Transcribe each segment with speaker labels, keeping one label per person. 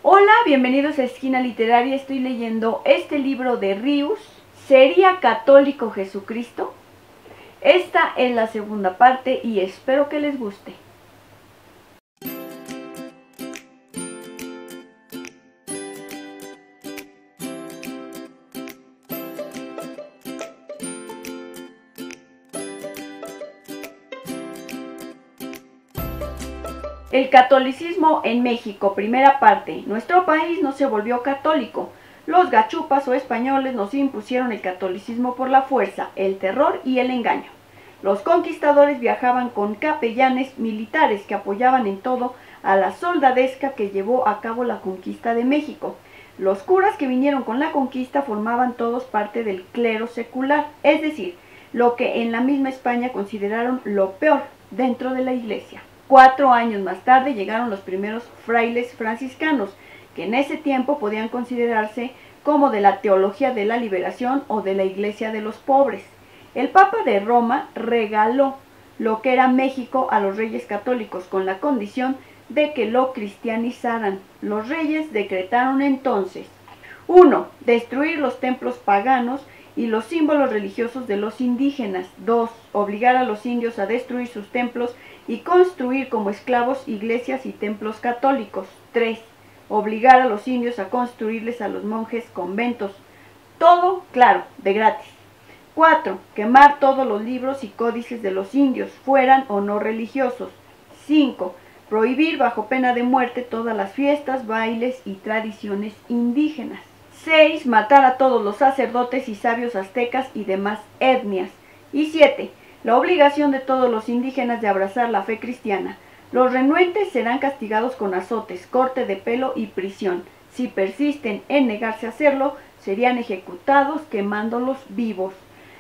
Speaker 1: Hola, bienvenidos a Esquina Literaria. Estoy leyendo este libro de Rius, ¿Sería católico Jesucristo? Esta es la segunda parte y espero que les guste. El catolicismo en México, primera parte. Nuestro país no se volvió católico. Los gachupas o españoles nos impusieron el catolicismo por la fuerza, el terror y el engaño. Los conquistadores viajaban con capellanes militares que apoyaban en todo a la soldadesca que llevó a cabo la conquista de México. Los curas que vinieron con la conquista formaban todos parte del clero secular, es decir, lo que en la misma España consideraron lo peor dentro de la iglesia. 4 años más tarde llegaron los primeros frailes franciscanos, que en ese tiempo podían considerarse como de la teología de la liberación o de la iglesia de los pobres. El Papa de Roma regaló lo que era México a los reyes católicos con la condición de que lo cristianizaran. Los reyes decretaron entonces: 1. Destruir los templos paganos y los símbolos religiosos de los indígenas. 2. Obligar a los indios a destruir sus templos y construir como esclavos iglesias y templos católicos. 3. Obligar a los indios a construirles a los monjes conventos. Todo, claro, de gratis. 4. Quemar todos los libros y códices de los indios, fueran o no religiosos. 5. Prohibir bajo pena de muerte todas las fiestas, bailes y tradiciones indígenas. 6. Matar a todos los sacerdotes y sabios aztecas y demás etnias. Y 7. La obligación de todos los indígenas de abrazar la fe cristiana. Los renuentes serán castigados con azotes, corte de pelo y prisión. Si persisten en negarse a hacerlo, serían ejecutados quemándolos vivos.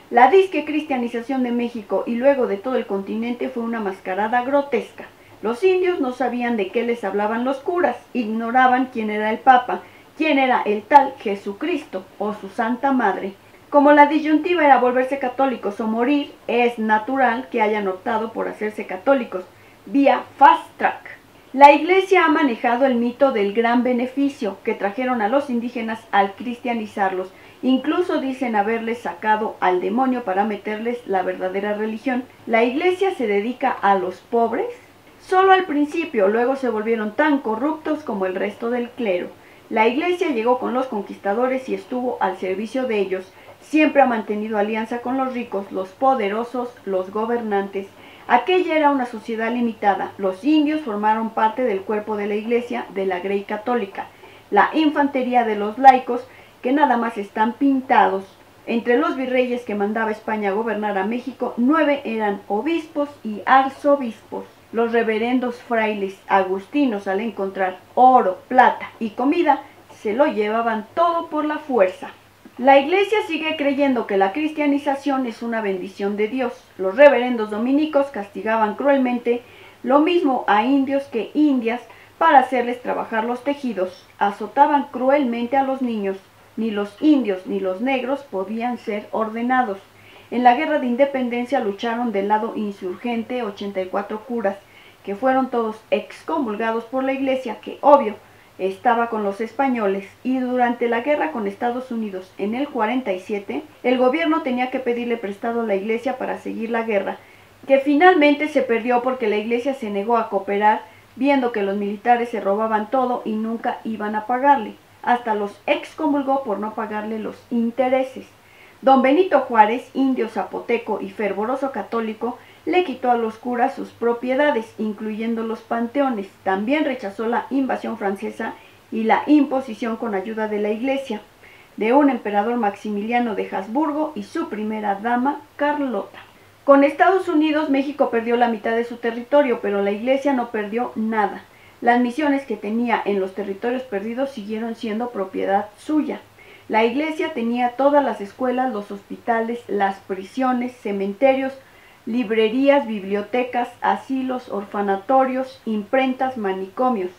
Speaker 1: La disque cristianización de México y luego de todo el continente fue una mascarada grotesca. Los indios no sabían de qué les hablaban los curas, ignoraban quién era el Papa, quién era el tal Jesucristo o su Santa Madre. Como la disyuntiva era volverse católicos o morir, es natural que hayan optado por hacerse católicos, vía fast track. La Iglesia ha manejado el mito del gran beneficio que trajeron a los indígenas al cristianizarlos. Incluso dicen haberles sacado al demonio para meterles la verdadera religión. ¿La Iglesia se dedica a los pobres? Solo al principio, luego se volvieron tan corruptos como el resto del clero. La Iglesia llegó con los conquistadores y estuvo al servicio de ellos. Siempre ha mantenido alianza con los ricos, los poderosos, los gobernantes. Aquella era una sociedad limitada. Los indios formaron parte del cuerpo de la Iglesia, de la Grey Católica. La infantería de los laicos, que nada más están pintados. Entre los virreyes que mandaba España a gobernar a México, 9 eran obispos y arzobispos. Los reverendos frailes agustinos, al encontrar oro, plata y comida, se lo llevaban todo por la fuerza. La Iglesia sigue creyendo que la cristianización es una bendición de Dios. Los reverendos dominicos castigaban cruelmente lo mismo a indios que indias para hacerles trabajar los tejidos. Azotaban cruelmente a los niños. Ni los indios ni los negros podían ser ordenados. En la guerra de independencia lucharon del lado insurgente 84 curas, que fueron todos excomulgados por la Iglesia, que obvio estaba con los españoles, y durante la guerra con Estados Unidos en el 47, el gobierno tenía que pedirle prestado a la Iglesia para seguir la guerra, que finalmente se perdió porque la Iglesia se negó a cooperar, viendo que los militares se robaban todo y nunca iban a pagarle. Hasta los excomulgó por no pagarle los intereses. Don Benito Juárez, indio zapoteco y fervoroso católico, le quitó a los curas sus propiedades, incluyendo los panteones. También rechazó la invasión francesa y la imposición con ayuda de la Iglesia, de un emperador Maximiliano de Habsburgo y su primera dama, Carlota. Con Estados Unidos, México perdió la mitad de su territorio, pero la Iglesia no perdió nada. Las misiones que tenía en los territorios perdidos siguieron siendo propiedad suya. La Iglesia tenía todas las escuelas, los hospitales, las prisiones, cementerios, librerías, bibliotecas, asilos, orfanatorios, imprentas, manicomios,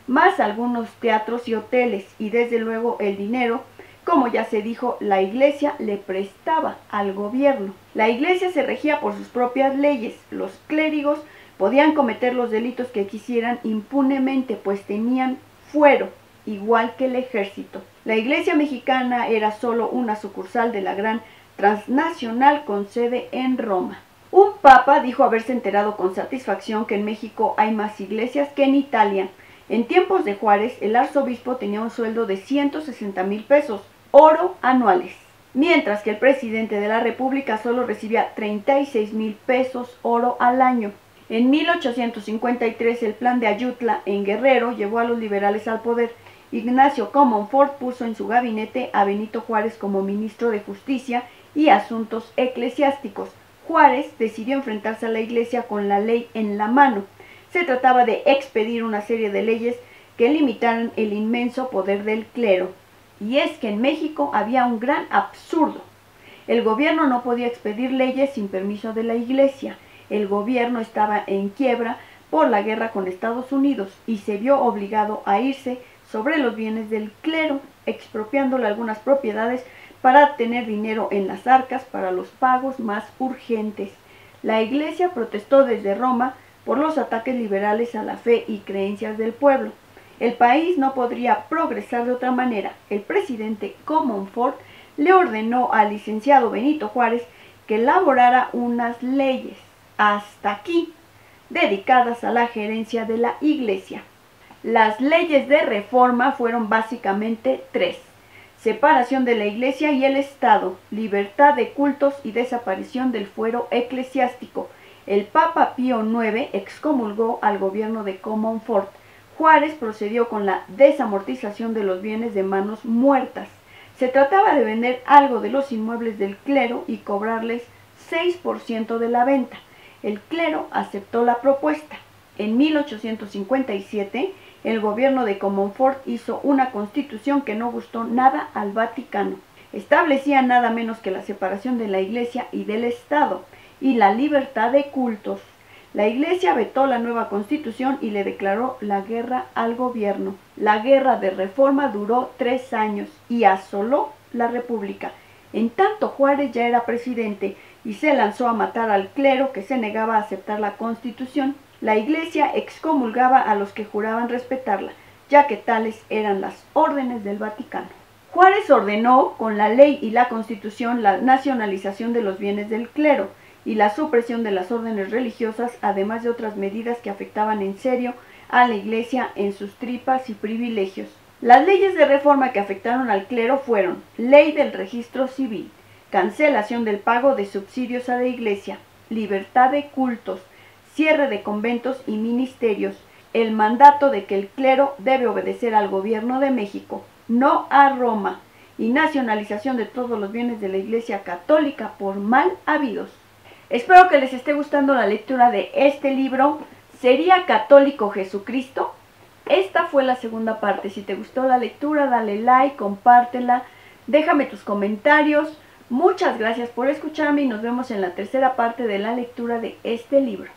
Speaker 1: más algunos teatros y hoteles, y desde luego el dinero. Como ya se dijo, la Iglesia le prestaba al gobierno. La Iglesia se regía por sus propias leyes. Los clérigos podían cometer los delitos que quisieran impunemente, pues tenían fuero. igual que el ejército. La Iglesia mexicana era solo una sucursal de la gran transnacional con sede en Roma. Un papa dijo haberse enterado con satisfacción que en México hay más iglesias que en Italia. En tiempos de Juárez, el arzobispo tenía un sueldo de 160,000 pesos, oro anuales, mientras que el presidente de la República solo recibía 36,000 pesos oro al año. En 1853 el plan de Ayutla en Guerrero llevó a los liberales al poder. Ignacio Comonfort puso en su gabinete a Benito Juárez como ministro de Justicia y Asuntos Eclesiásticos. Juárez decidió enfrentarse a la Iglesia con la ley en la mano. Se trataba de expedir una serie de leyes que limitaran el inmenso poder del clero. Y es que en México había un gran absurdo. El gobierno no podía expedir leyes sin permiso de la Iglesia. El gobierno estaba en quiebra por la guerra con Estados Unidos y se vio obligado a irse sobre los bienes del clero, expropiándole algunas propiedades para tener dinero en las arcas para los pagos más urgentes. La Iglesia protestó desde Roma por los ataques liberales a la fe y creencias del pueblo. El país no podría progresar de otra manera. El presidente Comonfort le ordenó al licenciado Benito Juárez que elaborara unas leyes, hasta aquí, dedicadas a la gerencia de la Iglesia. Las leyes de reforma fueron básicamente tres: separación de la Iglesia y el Estado, libertad de cultos y desaparición del fuero eclesiástico. El Papa Pío IX excomulgó al gobierno de Comonfort. Juárez procedió con la desamortización de los bienes de manos muertas. Se trataba de vender algo de los inmuebles del clero y cobrarles 6% de la venta. El clero aceptó la propuesta. En 1857, el gobierno de Comonfort hizo una constitución que no gustó nada al Vaticano. Establecía nada menos que la separación de la Iglesia y del Estado y la libertad de cultos. La Iglesia vetó la nueva constitución y le declaró la guerra al gobierno. La guerra de reforma duró 3 años y asoló la República. En tanto, Juárez ya era presidente y se lanzó a matar al clero que se negaba a aceptar la constitución. La Iglesia excomulgaba a los que juraban respetarla, ya que tales eran las órdenes del Vaticano. Juárez ordenó con la ley y la constitución la nacionalización de los bienes del clero y la supresión de las órdenes religiosas, además de otras medidas que afectaban en serio a la Iglesia en sus tripas y privilegios. Las leyes de reforma que afectaron al clero fueron: ley del registro civil, cancelación del pago de subsidios a la Iglesia, libertad de cultos, cierre de conventos y ministerios, el mandato de que el clero debe obedecer al gobierno de México, no a Roma, y nacionalización de todos los bienes de la Iglesia católica por mal habidos. Espero que les esté gustando la lectura de este libro. ¿Sería católico Jesucristo? Esta fue la segunda parte. Si te gustó la lectura, dale like, compártela, déjame tus comentarios. Muchas gracias por escucharme y nos vemos en la tercera parte de la lectura de este libro.